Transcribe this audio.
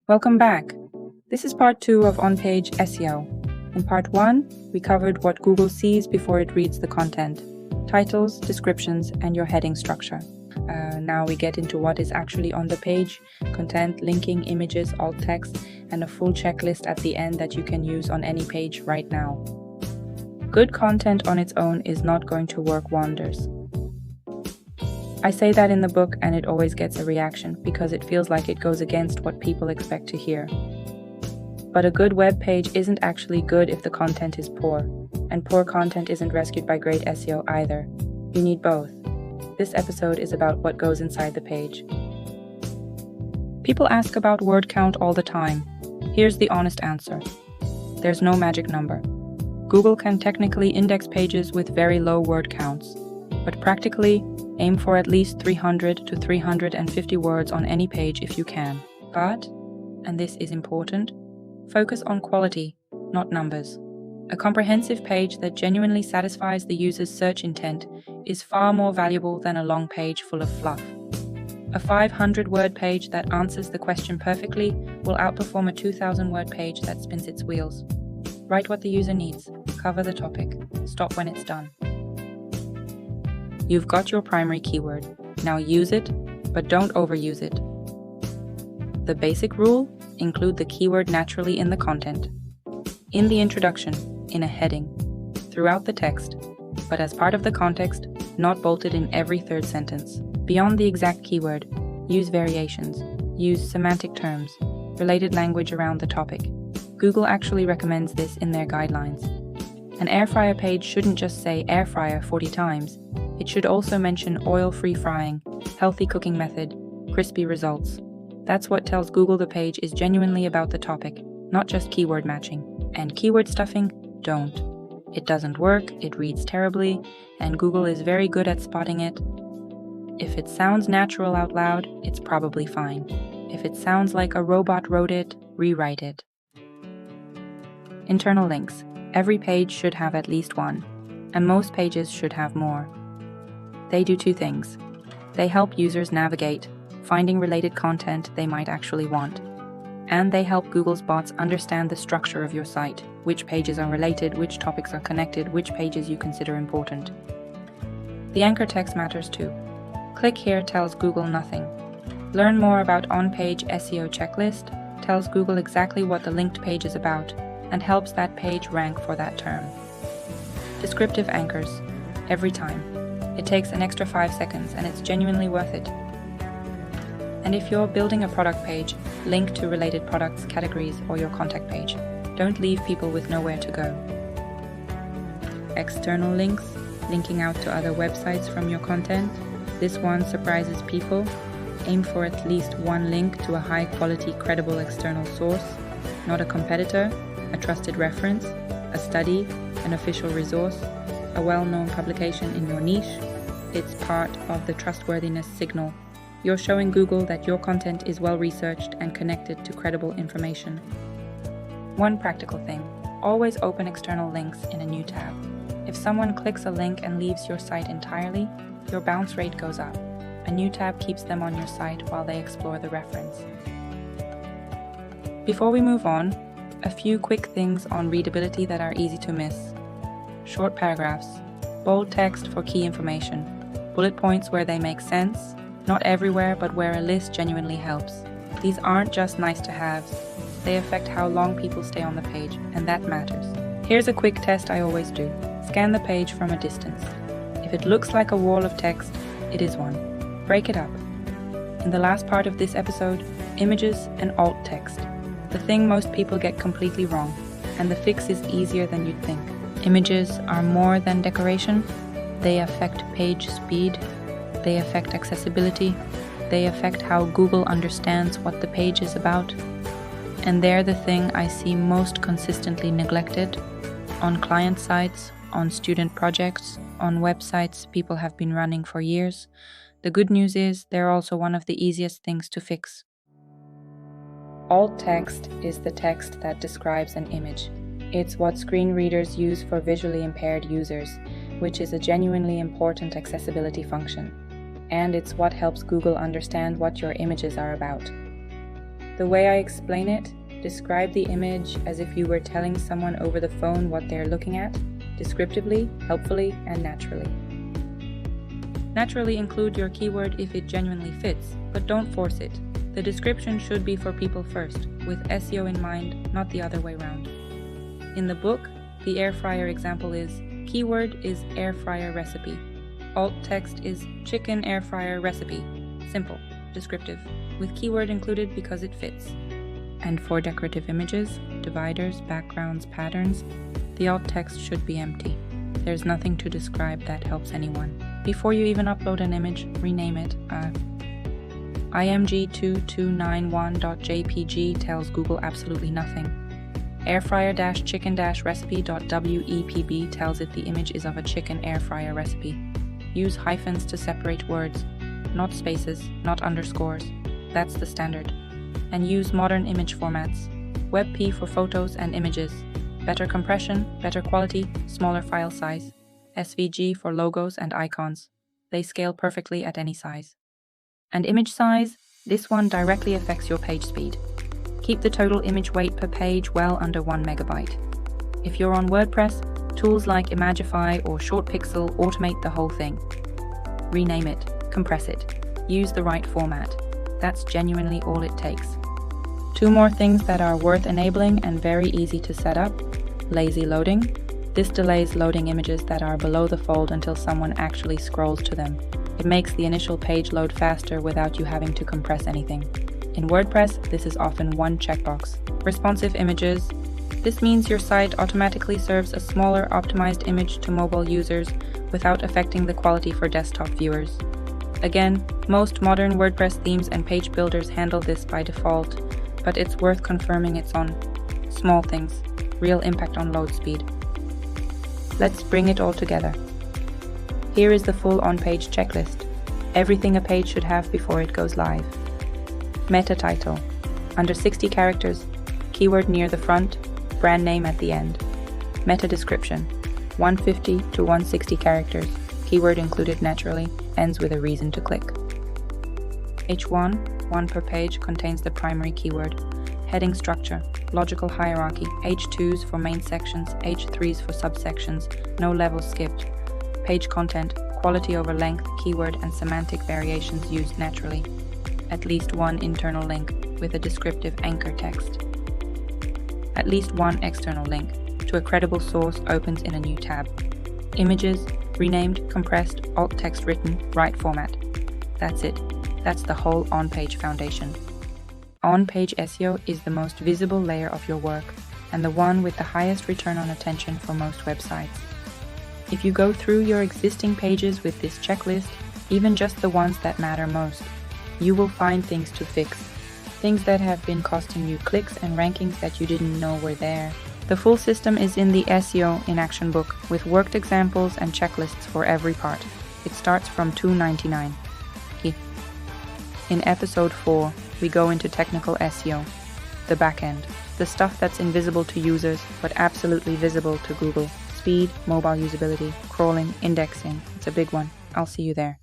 Welcome back. This is part 2 of on-page SEO. In part 1, we covered what Google sees before it reads the content: titles, descriptions, and your heading structure. Now we get into what is actually on the page: content, linking, images, alt text, and a full checklist at the end that you can use on any page right now. Good content on its own is not going to work wonders. I say that in the book and it always gets a reaction because it feels like it goes against what people expect to hear. But a good web page isn't actually good if the content is poor, and poor content isn't rescued by great SEO either. You need both. This episode is about what goes inside the page. People ask about word count all the time. Here's the honest answer. There's no magic number. Google can technically index pages with very low word counts, but practically, aim for at least 300 to 350 words on any page if you can. But, and this is important, focus on quality, not numbers. A comprehensive page that genuinely satisfies the user's search intent is far more valuable than a long page full of fluff. A 500-word page that answers the question perfectly will outperform a 2,000-word page that spins its wheels. Write what the user needs, cover the topic, stop when it's done. You've got your primary keyword. Now use it, but don't overuse it. The basic rule: include the keyword naturally in the content. In the introduction, in a heading, throughout the text, but as part of the context, not bolted in every third sentence. Beyond the exact keyword, use variations. Use semantic terms, related language around the topic. Google actually recommends this in their guidelines. An air fryer page shouldn't just say air fryer 40 times. It should also mention oil-free frying, healthy cooking method, crispy results. That's what tells Google the page is genuinely about the topic, not just keyword matching. And keyword stuffing, don't. It doesn't work, it reads terribly, and Google is very good at spotting it. If it sounds natural out loud, it's probably fine. If it sounds like a robot wrote it, rewrite it. Internal links. Every page should have at least one, and most pages should have more. They do two things. They help users navigate, finding related content they might actually want. And they help Google's bots understand the structure of your site, which pages are related, which topics are connected, which pages you consider important. The anchor text matters too. Click here tells Google nothing. Learn more about on-page SEO checklist, tells Google exactly what the linked page is about, and helps that page rank for that term. Descriptive anchors. Every time. It takes an extra 5 seconds and it's genuinely worth it. And if you're building a product page, link to related products, categories, or your contact page. Don't leave people with nowhere to go. External links, linking out to other websites from your content. This one surprises people. Aim for at least one link to a high-quality, credible external source, not a competitor, a trusted reference, a study, an official resource, a well-known publication in your niche. It's part of the trustworthiness signal. You're showing Google that your content is well-researched and connected to credible information. One practical thing: always open external links in a new tab. If someone clicks a link and leaves your site entirely, your bounce rate goes up. A new tab keeps them on your site while they explore the reference. Before we move on, a few quick things on readability that are easy to miss. Short paragraphs, bold text for key information, bullet points where they make sense, not everywhere but where a list genuinely helps. These aren't just nice to haves, they affect how long people stay on the page, and that matters. Here's a quick test I always do. Scan the page from a distance. If it looks like a wall of text, it is one. Break it up. In the last part of this episode, images and alt text. The thing most people get completely wrong, and the fix is easier than you'd think. Images are more than decoration. They affect page speed. They affect accessibility. They affect how Google understands what the page is about. And they're the thing I see most consistently neglected on client sites, on student projects, on websites people have been running for years. The good news is they're also one of the easiest things to fix. Alt text is the text that describes an image. It's what screen readers use for visually impaired users, which is a genuinely important accessibility function. And it's what helps Google understand what your images are about. The way I explain it, describe the image as if you were telling someone over the phone what they're looking at, descriptively, helpfully, and naturally. Naturally include your keyword if it genuinely fits, but don't force it. The description should be for people first, with SEO in mind, not the other way around. In the book, the air fryer example is, keyword is air fryer recipe. Alt text is chicken air fryer recipe. Simple, descriptive, with keyword included because it fits. And for decorative images, dividers, backgrounds, patterns, the alt text should be empty. There's nothing to describe that helps anyone. Before you even upload an image, rename it. img2291.jpg tells Google absolutely nothing. airfryer-chicken-recipe.wepb tells it the image is of a chicken air fryer recipe. Use hyphens to separate words, not spaces, not underscores. That's the standard. And use modern image formats. WebP for photos and images. Better compression, better quality, smaller file size. SVG for logos and icons. They scale perfectly at any size. And image size, this one directly affects your page speed. Keep the total image weight per page well under 1 megabyte. If you're on WordPress, tools like Imagify or ShortPixel automate the whole thing. Rename it, compress it, use the right format. That's genuinely all it takes. 2 more things that are worth enabling and very easy to set up. Lazy loading. This delays loading images that are below the fold until someone actually scrolls to them. It makes the initial page load faster without you having to compress anything. In WordPress, this is often one checkbox. Responsive images. This means your site automatically serves a smaller optimized image to mobile users without affecting the quality for desktop viewers. Again, most modern WordPress themes and page builders handle this by default, but it's worth confirming it's on. Small things, real impact on load speed. Let's bring it all together. Here is the full on-page checklist. Everything a page should have before it goes live. Meta title. Under 60 characters, keyword near the front, brand name at the end. Meta description. 150 to 160 characters, keyword included naturally, ends with a reason to click. H1, 1 per page, contains the primary keyword. Heading structure, logical hierarchy, H2s for main sections, H3s for subsections, no levels skipped. Page content, quality over length, keyword and semantic variations used naturally. At least 1 internal link with a descriptive anchor text. At least 1 external link to a credible source opens in a new tab. Images, renamed, compressed, alt text written, right format. That's it. That's the whole on-page foundation. On-page SEO is the most visible layer of your work and the one with the highest return on attention for most websites. If you go through your existing pages with this checklist, even just the ones that matter most, you will find things to fix. Things that have been costing you clicks and rankings that you didn't know were there. The full system is in the SEO in Action book with worked examples and checklists for every part. It starts from $2.99. In episode 4, we go into technical SEO, the backend, the stuff that's invisible to users but absolutely visible to Google. Speed, mobile usability, crawling, indexing. It's a big one. I'll see you there.